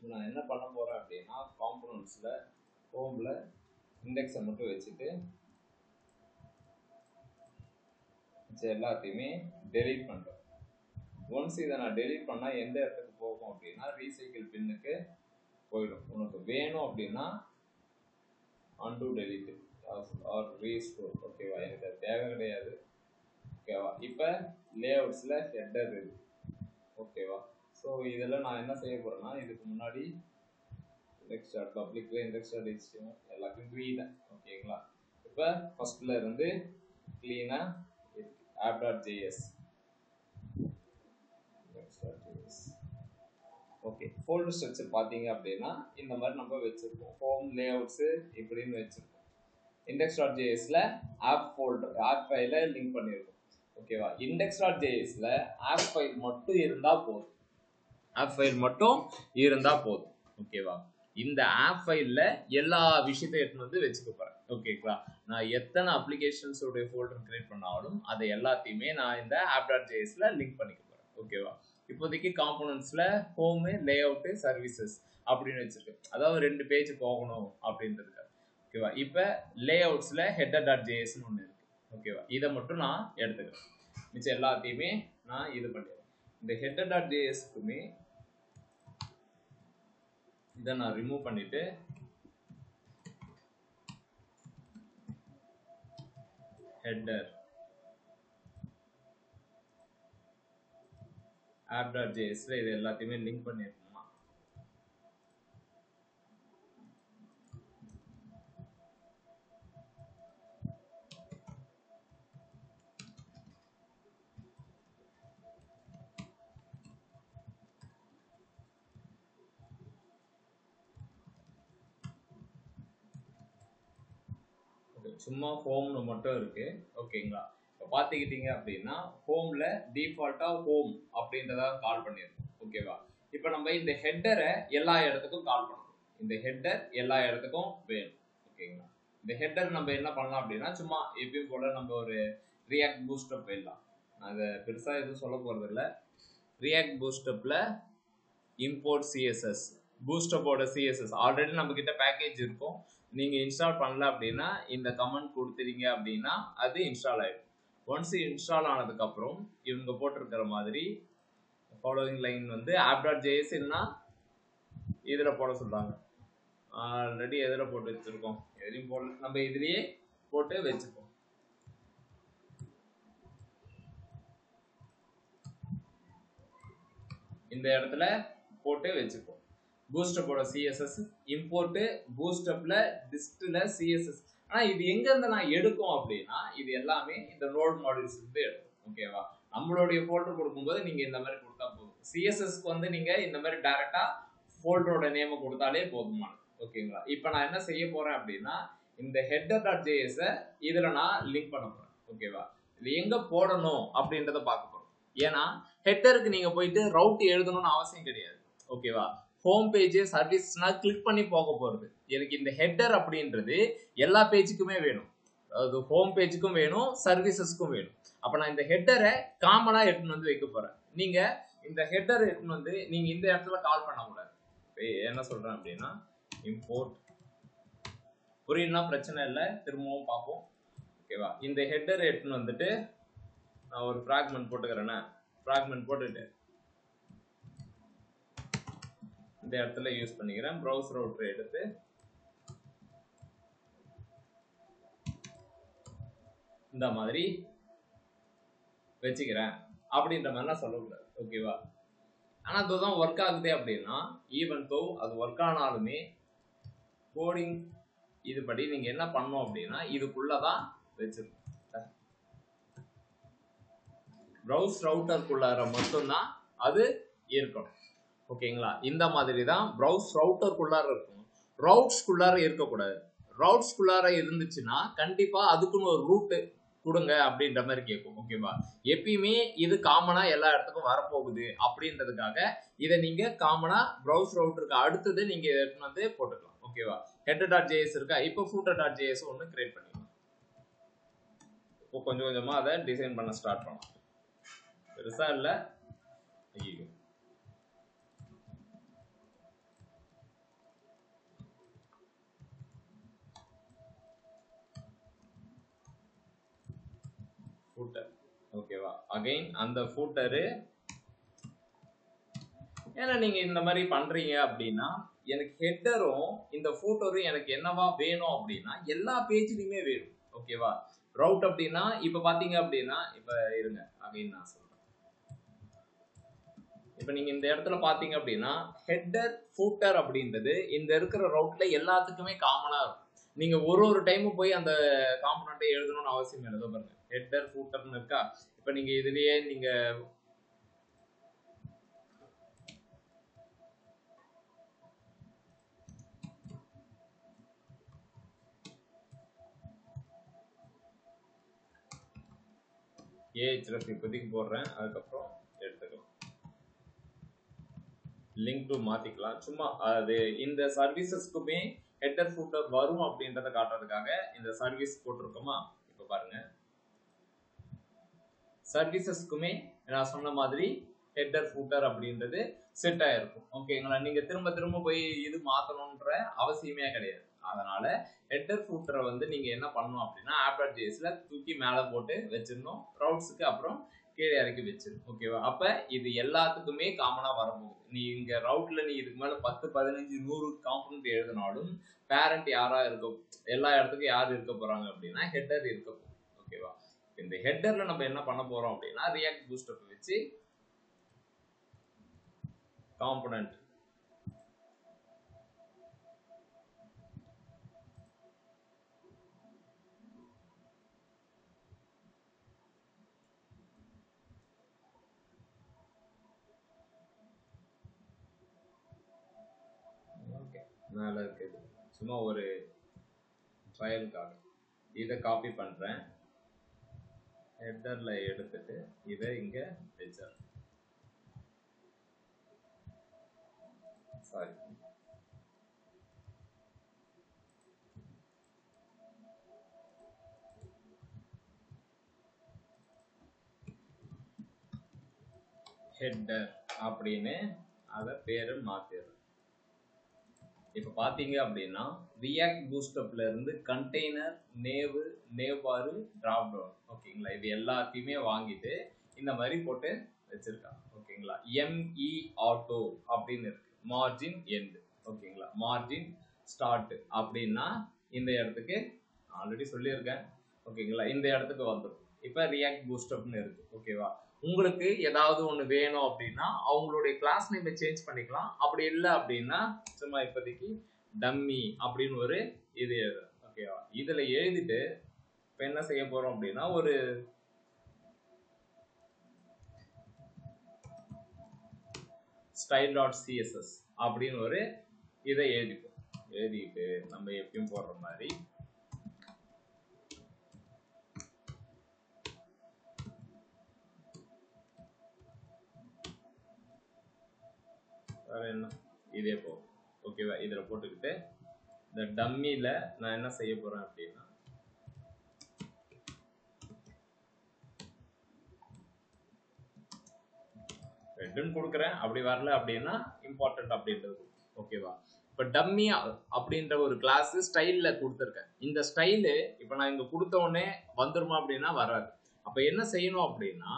நான் என்ன பண்ண போறேன் அப்படின்னா காம்போனன்ட்ஸ்ல ஹோம்ல இண்டெக்ஸை மட்டும் வச்சுட்டு எல்லாத்தையுமே டெலீட் பண்றேன். ஒன்ஸ் இதை நான் டெலீட் பண்ணா எந்த இடத்துக்கு போகும் அப்படின்னா ரீசைக்கிள் பின்னுக்கு போயிடும். உனக்கு வேணும் அப்படின்னா undo delete or restore. ஓகேவா, எனக்கு அது தேவை கிடையாது. ஓகேவா, இப்போ லேஅவுட்ஸ்ல ஹெட்டர் இருக்கு. ஓகேவா, ஸோ இதில் நான் என்ன செய்ய போறேன்னா இதுக்கு முன்னாடி index.public index.html எல்லாத்தையும் ட்ரீ தான். ஓகேங்களா, இப்போ ஃபர்ஸ்ட்ல இருந்து கிளீனா app.js ஓகே. ஃபோல்டர் ஸ்ட்ரக்சர் பார்த்தீங்க அப்படின்னா இந்த மாதிரி நம்ம வச்சிருக்கோம். ஹோம் லேஅவுட்ஸ் இப்படின்னு வச்சிருக்கோம். index.jsல ஆப் ஃபோல்டர் ஆப் ஃபைலை லிங்க் பண்ணியிருக்கோம். ஓகேவா, index.jsல ஆப் ஃபைல் மட்டும் இருந்தா போதும். ஆப் ஃபைல் மட்டும் இருந்தா போதும். ஓகேவா, இந்த ஆப் ஃபைல்ல எல்லா விஷயத்தையும் எடுத்து வந்து வச்சுக்க போறேன். ஓகேங்களா, நான் எத்தனை அப்ளிகேஷன்ஸ் உடைய ஃபோல்டர் கிரியேட் பண்ணாலும் அதை எல்லாத்தையுமே நான் இந்த app.jsல லிங்க் பண்ணிக்க போறேன். ஓகேவா, இப்போதைக்கு காம்போனன்ட்ஸ்ல ஹோம், லேஅவுட், சர்வீசஸ் அப்படின்னு வச்சிருக்கேன். அதாவது 2 பேஜ் போகணும் அப்படின்றதுக்காக. ஓகேவா, இப்போ லேஅவுட்ஸ்ல header.jsன்னு ஒன்று இருக்கு. ஓகேவா, இதை மட்டும் நான் எடுத்துக்கிறேன். மிச்சம் எல்லாத்தையுமே நான் இது பண்ணிடுறேன். இந்த header.jsக்குமே இதை நான் ரிமூவ் பண்ணிட்டு header app.jsல இது எல்லாத்தையுமே லிங்க் பண்ணிருக்கோம். சும்மா ஹோம்னு மட்டும் இருக்கு. ஓகேங்களா, இப்போ பார்த்துக்கிட்டீங்க அப்படின்னா ஹோம்ல டிஃபால்ட்டா ஹோம் அப்படின்றத கால் பண்ணியிருக்கோம். ஓகேவா, இப்போ நம்ம இந்த ஹெட்டரை எல்லா இடத்துக்கும் கால் பண்ணணும். இந்த ஹெட்டர் எல்லா இடத்துக்கும் வேணும். ஓகேங்களா, இந்த ஹெட்டர் நம்ம என்ன பண்ணலாம் அப்படின்னா சும்மா எப்பயும் போல நம்ம ஒரு ரியாக்ட் பூஸ்டப் போயிடலாம். அதை பெருசா எதுவும் சொல்ல போறது இல்லை. ரியாக்ட் பூஸ்டப்ல இம்போர்ட் சிஎஸ்எஸ், பூஸ்டப்போட சிஎஸ்எஸ் ஆல்ரெடி நம்ம கிட்ட பேக்கேஜ் இருக்கும். நீங்க இன்ஸ்டால் பண்ணல அப்படின்னா இந்த கமெண்ட் கொடுத்துறீங்க அப்படின்னா அது இன்ஸ்டால் ஆயிடும். ஒன்ஸ் இன்ஸ்டால் ஆனதுக்கு அப்புறம் இவங்க போட்டிருக்கிற மாதிரி ஃபாலோவிங் லைன் வந்து app.js இதுல போட சொல்றாங்க. ஆல்ரெடி எதுல போட்டு வச்சிருக்கோம், எதுலையும் போடல, நம்ம இதுலயே போட்டு வச்சுப்போம். இந்த இடத்துல போட்டு வச்சுப்போம். பூஸ்டப்போட சிஎஸ்எஸ் இம்போர்ட் பூஸ்டப்ல டிஸ்ட்ல சிஎஸ்எஸ். ஆனா இது எங்க இருந்து நான் எடுக்கும் அப்படின்னா இது எல்லாமே இந்த நோட் மாடியூல்ஸ் இருந்து எடுக்கும். ஓகேவா, நம்மளுடைய ஃபோல்டர் கொடுக்கும்போது நீங்க இந்த மாதிரி கொடுத்தா போதும். சிஎஸ்எஸ்க்கு வந்து நீங்க இந்த மாதிரி டைரக்டா ஃபோல்டரோட நேமை கொடுத்தாலே போதுமானது. ஓகேங்களா, இப்போ நான் என்ன செய்ய போறேன் அப்படின்னா இந்த header.js இதுல நான் லிங்க் பண்ண போறேன். ஓகேவா, இது எங்க போடணும் அப்படின்றத பார்க்க போறோம். ஏன்னா ஹெட்டருக்கு நீங்க போயிட்டு ரவுட் எழுதணும்னு அவசியம் கிடையாது. ஓகேவா, ஹோம் பேஜ் சர்வீஸ்னா கிளிக் பண்ணி போக போறது. எனக்கு இந்த ஹெட்டர் அப்படின்றது எல்லா பேஜுக்குமே வேணும். அது ஹோம் பேஜுக்கும் வேணும், சர்வீசஸ்க்கும் வேணும். அப்ப நான் இந்த ஹெட்டரை காமனா எடுத்துன்னு வந்து வைக்க போறேன். நீங்க இந்த ஹெட்டர் எடுத்துன்னு வந்து நீங்க இந்த இடத்துல கால் பண்ண கூடாது. என்ன சொல்றேன் அப்படின்னா இம்போர்ட், புரியும்னா பிரச்சனை இல்லை, திரும்பவும் பார்ப்போம். ஓகேவா, இந்த ஹெட்டர் எடுத்துன்னு வந்துட்டு நான் ஒரு ஃப்ராக்மெண்ட் போட்டுக்கிறேன்னா ஃப்ராக்மெண்ட் போட்டுட்டு இந்த இடத்துல யூஸ் பண்ணிக்கிறேன். ப்ரௌசர் ரவுட்டர் எடுத்து இந்த மாதிரி வச்சுக்கிறேன் அப்படின்ற மாதிரிலாம் சொல்லக்கூடாது. ஓகேவா, ஆனால் அதுதான் ஒர்க் ஆகுது அப்படின்னா ஈவன் தோ அது ஒர்க் ஆனாலுமே கோடிங் இதுபடி நீங்க என்ன பண்ணணும் அப்படின்னா இதுக்குள்ளதான் வச்சிருக்கோம். ப்ரௌஸ் ரவுட்டருக்குள்ளார மட்டும்தான் அது இருக்கணும். ஓகேங்களா, இந்த மாதிரி தான் ப்ரௌஸ் ரவுட்டருக்குள்ளார இருக்கும், ரவுட்ஸ்குள்ளார இருக்கக்கூடாது. ரவுட்ஸ்குள்ளார இருந்துச்சுன்னா கண்டிப்பா அதுக்குன்னு ஒரு ரூட் கொடுங்க அப்படின்ற மாதிரி கேட்கும். ஓகேவா, எப்பயுமே இது காமனா எல்லா இடத்துக்கும் வரப்போகுது அப்படின்றதுக்காக இதை நீங்க காமனா ப்ரௌஸ் ரவுட்டருக்கு அடுத்தது நீங்க எடுத்துன்னு வந்து போட்டுக்கலாம். ஓகேவா, header.js இருக்கா, இப்போ footer.js ஒன்று கிரியேட் பண்ணிக்கலாம். இப்போ கொஞ்சம் கொஞ்சமா அதை டிசைன் பண்ண ஸ்டார்ட் பண்ணலாம். பெருசா இல்லை. ஐயோ, footer. ஓகேவா? அகைன் அந்த ஃபூட்டரு ஏன்னா நீங்க இந்த மாதிரி பண்றீங்க அப்படின்னா எனக்கு ஹெட்டரும் இந்த ஃபூட்டரும் எனக்கு என்னவா வேணும் அப்படின்னா எல்லா பேஜ்லயுமே வேணும். ஓகேவா? ரவுட் அப்படின்னா இப்ப பாத்தீங்க அப்படின்னா இப்ப இருங்க அகைன் நான் சொல்றேன். இப்ப நீங்க இந்த இடத்துல பாத்தீங்க அப்படின்னா ஹெட்டர் ஃபூட்டர் அப்படின்றது இந்த இருக்கிற ரவுட்ல எல்லாத்துக்குமே காமனா இருக்கும். நீங்க ஒரு டைமும் போய் அந்த காம்பனண்ட்டை எழுதணும்னு அவசியம் இல்லை. பாருங்க ஹெட்டர் ஃபூட்டர்னு இருக்கா. இப்ப நீங்க இதுலயே நீங்க ஏஹெச்எஃப் இப்போதைக்கு போடுறேன், அதுக்கப்புறம் எடுத்துக்கலாம். லிங்க் டு மாத்திக்கலாம். சும்மா அது இந்த சர்வீசஸ்க்குமே ஹெட்டர் ஃபூட்டர் வரும் அப்படின்றத காட்டுறதுக்காக இந்த சர்வீஸ் போட்டிருக்கோமா. இப்ப பாருங்க சர்வீசஸ்க்குமே நான் சொன்ன மாதிரி ஹெட்டர் ஃபூட்டர் அப்படின்றது செட் ஆயிருக்கும். ஓகேங்களா? நீங்க திரும்ப திரும்ப போய் இது மாத்தணும்ன்ற அவசியமே கிடையாது. அதனால ஹெட்டர் ஃபூட்டரை வந்து நீங்க என்ன பண்ணணும் அப்படின்னா app.jsல தூக்கி மேல போட்டு வச்சிடணும். ரவுட்ஸ்க்கு அப்புறம் கீழே இறக்கி வச்சிடணும். ஓகேவா? அப்ப இது எல்லாத்துக்குமே காமனா வரப்போகுது. நீ இங்க ரவுட்ல நீ இதுக்கு மேல 10 15 100 காம்பனன்ட் எழுதினாலும் பேரண்ட் யாரா இருக்கும், எல்லா இடத்துக்கும் யார் இருக்க போறாங்க அப்படின்னா ஹெட்டர் இருக்க போகுது. ஓகேவா? இந்த ஹெட்டர்ல நம்ம என்ன பண்ண போறோம் அப்படின்னா ரியாக்ட் பூஸ்டப் வச்சு காம்பனன்ட் மேல இருக்குது. சும்மா ஒரு ட்ரையலுக்காக இதை காப்பி பண்றேன். ஹெட்டர்ல எடுத்துட்டு இதை இங்க வச்சிடறேன். சாரி, ஹெட்டர் அப்படின்னு அதை பேரு மாத்திடுறேன். இப்ப பாத்தீங்க அப்படின்னா ரியாக்ட் பூஸ்டப்ல இருந்து கண்டெய்னர் நேவு நேவாரு டிராப் டவுன். ஓகேங்களா? இது எல்லாத்தையுமே வாங்கிட்டு இந்த மாதிரி போட்டு வச்சிருக்காங்க. ஓகேங்களா? எம்இ ஆட்டோ அப்படின்னு இருக்கு. Margin end. ஓகேங்களா? மார்ஜின் ஸ்டார்ட் அப்படின்னா இந்த இடத்துக்கு ஆல்ரெடி சொல்லியிருக்கேன். ஓகேங்களா? இந்த இடத்துக்கு வந்துடும். இப்ப ரியாக்ட் பூஸ்டப்னு இருக்கு. ஓகேவா? உங்களுக்கு ஏதாவது ஒன்று வேணும் அப்படின்னா அவங்களுடைய கிளாஸ் நேமை சேஞ்ச் பண்ணிக்கலாம். அப்படி இல்லை அப்படின்னா சும்மா இப்போதைக்கு டம்மி அப்படின்னு ஒரு இது எழுது. ஓகேவா? இதுல எழுதிட்டு இப்போ என்ன செய்ய போறோம் அப்படின்னா ஒரு style.css அப்படின்னு ஒரு இதை எழுதிப்போம். எழுதிட்டு நம்ம எப்பயும் போடுற மாதிரி என்ன இதே போகும். ஓகேவா? இதுல போட்டுக்கிட்டு இந்த டம்மில நான் என்ன செய்ய போறேன் அப்படின்னா ரெண்டுன்னு கொடுக்குறேன். அப்படி வரல அப்படின்னா இம்பார்ட்டன்ட் அப்படின்றது. ஓகேவா? இப்ப டம்மி அப்படின்ற ஒரு கிளாஸ் ஸ்டைல்ல கொடுத்துருக்கேன். இந்த ஸ்டைலு இப்ப நான் இங்க கொடுத்த உடனே வந்துருமா அப்படின்னா வராது. அப்ப என்ன செய்யணும் அப்படின்னா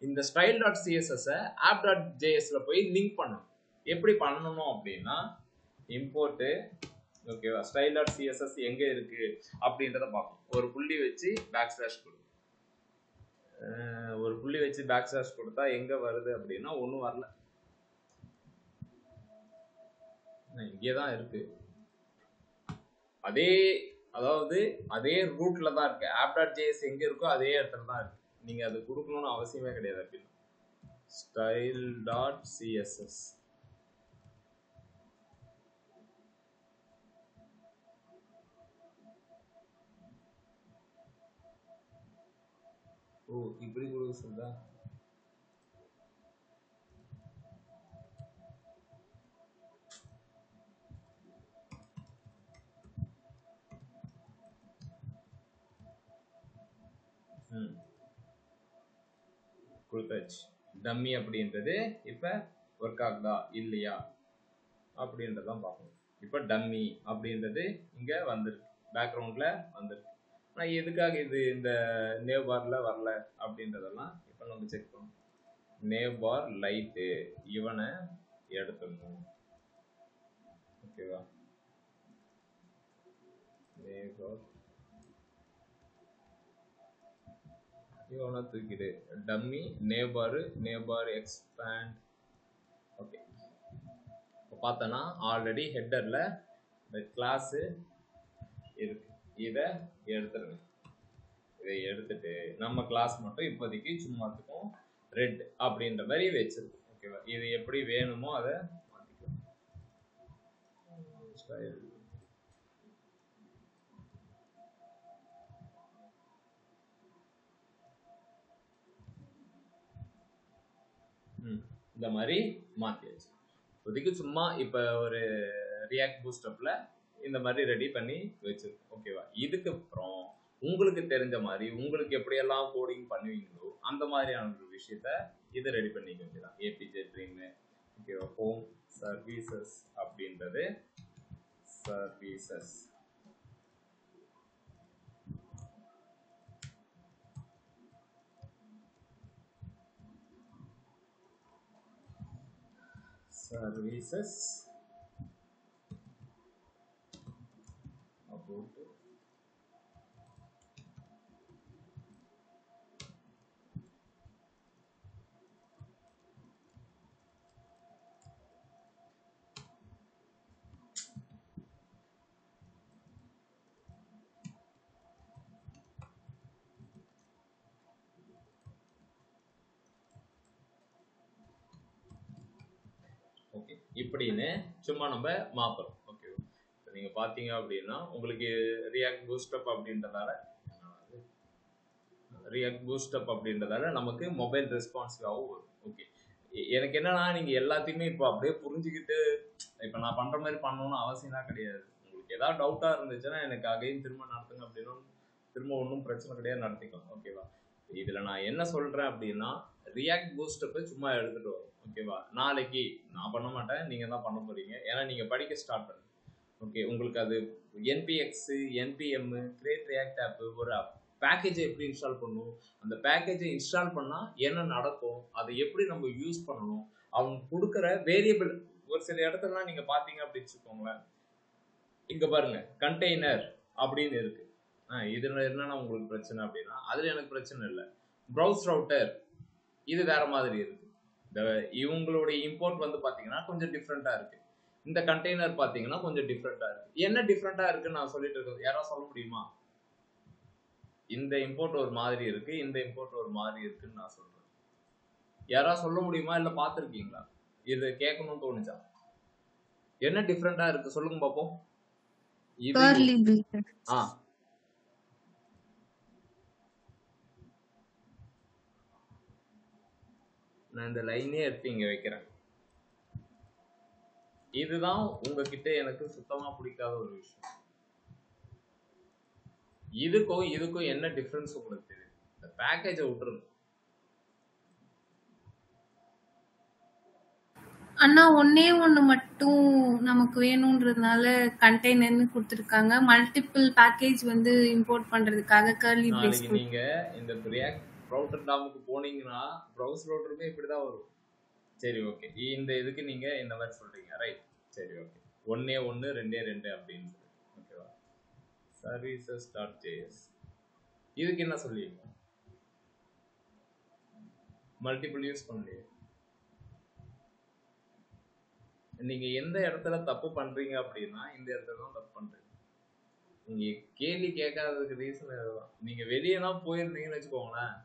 இந்த style.css app.jsல போய் லிங்க் பண்ணணும். எப்படி பண்ணணும் அப்படின்னா இம்போர்ட் ஓகேவா style.css எங்க இருக்கு அப்படின்றத பார்க்கணும். ஒரு புள்ளி வச்சு பேக் ஸ்லாஷ் கொடு. ஒரு புள்ளி வச்சு பேக் ஸ்லாஷ் கொடுத்தா எங்க வருது அப்படின்னா ஒன்றும் வரல. இங்கேதான் இருக்கு. அதே அதாவது அதே ரூட்ல தான் இருக்கு. app.js எங்க இருக்கோ அதே இடத்துல தான் இருக்கு. நீங்க அது கொடுக்கணும்னு அவசியமே கிடையாது. அப்படின்னு style.css ஓ இப்படி கொடுக்க சொல்றா. கொடுத்தாச்சு. டம்மி அப்படின்றது இப்ப ஒர்க் ஆகுதா இல்லையா அப்படின்றதான் பார்க்கணும். இப்ப டம்மி அப்படின்றது இங்க வந்துருக்கு, பேக்ரவுண்ட்ல வந்துருக்கு. நான் எதுக்காக இது இந்த நேவ் பார்ல வரல அப்படின்றதெல்லாம் இப்போ நம்ம செக் பண்ணோம். நேவ் பார் லைட்டு இவனை எடுத்துடணும். ஓகேவா? நேவ் பார் இவனை தூக்கிடு. டம்மி நேவ் பார் எக்ஸ்பேண்ட். ஓகே, இப்போ பார்த்தோன்னா ஆல்ரெடி ஹெட்டரில் இந்த கிளாஸு இருக்கு. இதை எடுத்துருங்க. இதை எடுத்துட்டு நம்ம கிளாஸ் மட்டும் இப்போதைக்கு சும்மாத்துக்கும் ரெட் அப்படின்ற மாதிரி வச்சிருக்கோம். ஓகேவா? இது எப்படி வேணுமோ அதை மாற்றிக்கலாம். இந்த மாதிரி மாற்றியாச்சு. இப்போதைக்கு சும்மா இப்போ ஒரு ரியாக்ட் பூஸ்டப்பில் இந்த மாதிரி ரெடி பண்ணி வச்சிருக்கோம். ஓகேவா? இதுக்கப்புறம் உங்களுக்கு தெரிஞ்ச மாதிரி உங்களுக்கு எப்படியெல்லாம் கோடிங் பண்ணுவீங்களோ அந்த மாதிரியான ஒரு விஷயத்த இதை ரெடி பண்ணிக்க வேண்டியதான். APJ dream. ஓகேவா? ஹோம் சர்வீசஸ் அப்படின்றது சர்வீசஸ். சர்வீசஸ் about ஓகே இப்படின்னு சும்மா நம்ம மாத்துறோம். ஓகே, நீங்க பாத்தீங்க அப்படின்னா உங்களுக்கு ரியாக்ட் பூஸ்டப் அப்படின்றதால நமக்கு மொபைல் ரெஸ்பான்சிவாகவும் வரும். ஓகே, எனக்கு என்னன்னா நீங்க எல்லாத்தையுமே இப்போ அப்படியே புரிஞ்சுக்கிட்டு இப்போ நான் பண்ற மாதிரி பண்ணணும்னு அவசியம்லாம் கிடையாது. உங்களுக்கு ஏதாவது டவுட்டா இருந்துச்சுன்னா எனக்கு அகைன் திரும்ப நடத்துங்க அப்படின்னா திரும்ப ஒன்றும் பிரச்சனை கிடையாது, நடத்திக்கலாம். ஓகேவா? இதுல நான் என்ன சொல்றேன் அப்படின்னா ரியாக்ட் பூஸ்டப்பை சும்மா எடுத்துட்டு வரும். ஓகேவா? நாளைக்கு நான் பண்ண மாட்டேன், நீங்க தான் பண்ண போறீங்க. ஏன்னா நீங்க படிக்க ஸ்டார்ட் பண்ணுங்க. ஓகே, உங்களுக்கு அது NPX, NPM, create react app ஒரு பேக்கேஜை எப்படி இன்ஸ்டால் பண்ணணும், அந்த பேக்கேஜை இன்ஸ்டால் பண்ணால் என்ன நடக்கும், அதை எப்படி நம்ம யூஸ் பண்ணணும், அவங்க கொடுக்குற வேரியபிள் ஒரு சில இடத்துலலாம் நீங்கள் பார்த்தீங்க அப்படின்னு வச்சுக்கோங்களேன். இங்கே பாருங்க கண்டெய்னர் அப்படின்னு இருக்கு. இதில் என்னன்னா உங்களுக்கு பிரச்சனை அப்படின்னா அதில் எனக்கு பிரச்சனை இல்லை. ப்ரௌஸ் ரவுட்டர் இது வேற மாதிரி இருக்கு. இந்த இவங்களுடைய இம்போர்ட் வந்து பார்த்தீங்கன்னா கொஞ்சம் டிஃப்ரெண்ட்டாக இருக்கு. இந்த கண்டெய்னர் பார்த்தீங்கன்னா கொஞ்சம் டிஃப்ரெண்ட்டாக இருக்கு. என்ன டிஃப்ரெண்ட்டாக இருக்குன்னு நான் சொல்லிட்டு இருக்கிறது யாராவது சொல்ல முடியுமா? இந்த இம்போர்ட் ஒரு மாதிரி இருக்கு, இந்த இம்போர்ட் ஒரு மாதிரி இருக்குன்னு நான் சொல்றேன். யாராவது சொல்ல முடியுமா? இல்லை பார்த்துருக்கீங்களா? இது கேட்கணும்னு தோணுச்சா? என்ன டிஃப்ரெண்டா இருக்கு சொல்லுங்க பாப்போம். நான் இந்த லைனே எடுத்து இங்க வைக்கிறேன். இதுதான் உங்ககிட்ட எனக்கு சுத்தமா பிடிக்காத ஒரு விஷயம். இதுக்கும் என்ன டிஃபரன்ஸ் உங்களுக்கு தெரியும்? இந்த பேக்கேஜை விட்டுருங்க. அண்ணா ஒன்னே ஒன்று மட்டும் நமக்கு வேணும்ன்றதுனால கண்டெய்னர்னு கொடுத்துருக்காங்க. மல்டிபிள் பேக்கேஜ் வந்து இம்போர்ட் பண்றதுக்காக கர்லி பிரேஸ். நீங்க இந்த ரியாக்ட் ரவுட்டர் டாமுக்கு போனீங்கன்னா ப்ரௌஸ் ரவுட்டருமே இப்படிதான் வரும். சரி, ஓகே, இந்த இதுக்கு நீங்க இந்த மாதிரி சொல்றீங்க, ரைட்? சரி, ஓகே, 1A1 2A2 அப்படின்னு சொல்லி. ஓகேவா? services.js இதுக்கு என்ன சொல்லிருங்க? மல்டிபிள் யூஸ் பண்ணலையே. நீங்க எந்த இடத்துல தப்பு பண்றீங்க அப்படின்னா இந்த இடத்துல தான் தப்பு பண்றீங்க. நீங்க கேள்வி கேட்காததுக்கு ரீசன் இதுதான். நீங்க வெளியே தான் போயிருந்தீங்கன்னு வச்சுக்கோங்களேன்,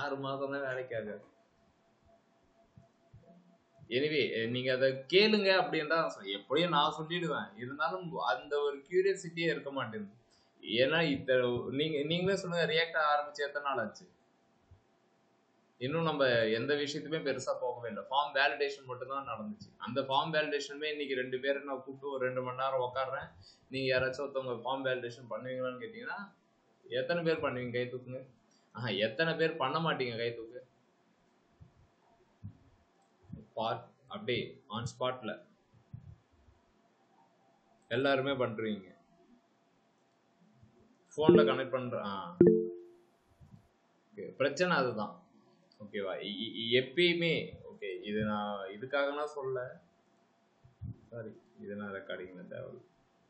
6 மாதம் தான் வேலைக்காக. எனிவே நீங்க அதை கேளுங்க அப்படின்னு தான் எப்படியும் நான் சொல்லிடுவேன். இருந்தாலும் அந்த ஒரு கியூரியாசிட்டியே இருக்க மாட்டேங்குது. ஏன்னா நீங்களே சொல்லுங்க, ரியாக்ட் ஆரம்பிச்சு எத்தனை நாள் ஆச்சு? இன்னும் நம்ம எந்த விஷயத்துமே பெருசா போகவே இல்லை. ஃபார்ம் வேலிடேஷன் மட்டும் தான் நடந்துச்சு. அந்த ஃபார்ம் வேலிடேஷனுமே இன்னைக்கு 2 பேரை நான் கூப்பிட்டு ஒரு 2 மணி நேரம் உட்காடுறேன். நீங்க யாராச்சும் ஒருத்தவங்க ஃபார்ம் வேலிடேஷன் பண்ணுவீங்களான்னு கேட்டீங்கன்னா எத்தனை பேர் பண்ணுவீங்க? கை தூக்குங்க. எத்தனை பேர் பண்ண மாட்டீங்க? கை தூக்கு. அப்படியே ஆன் ஸ்பாட்ல எல்லாருமே பண்றீங்க. ஃபோன்ல கனெக்ட் பண்றேன். பிரச்சனை அதுதான். ஓகேவா? எப்பயுமே ஓகே, இது நான் இதுக்காக நான் சொல்ல, சாரி, இது நான் ரெக்கார்டிங்ல தேவை.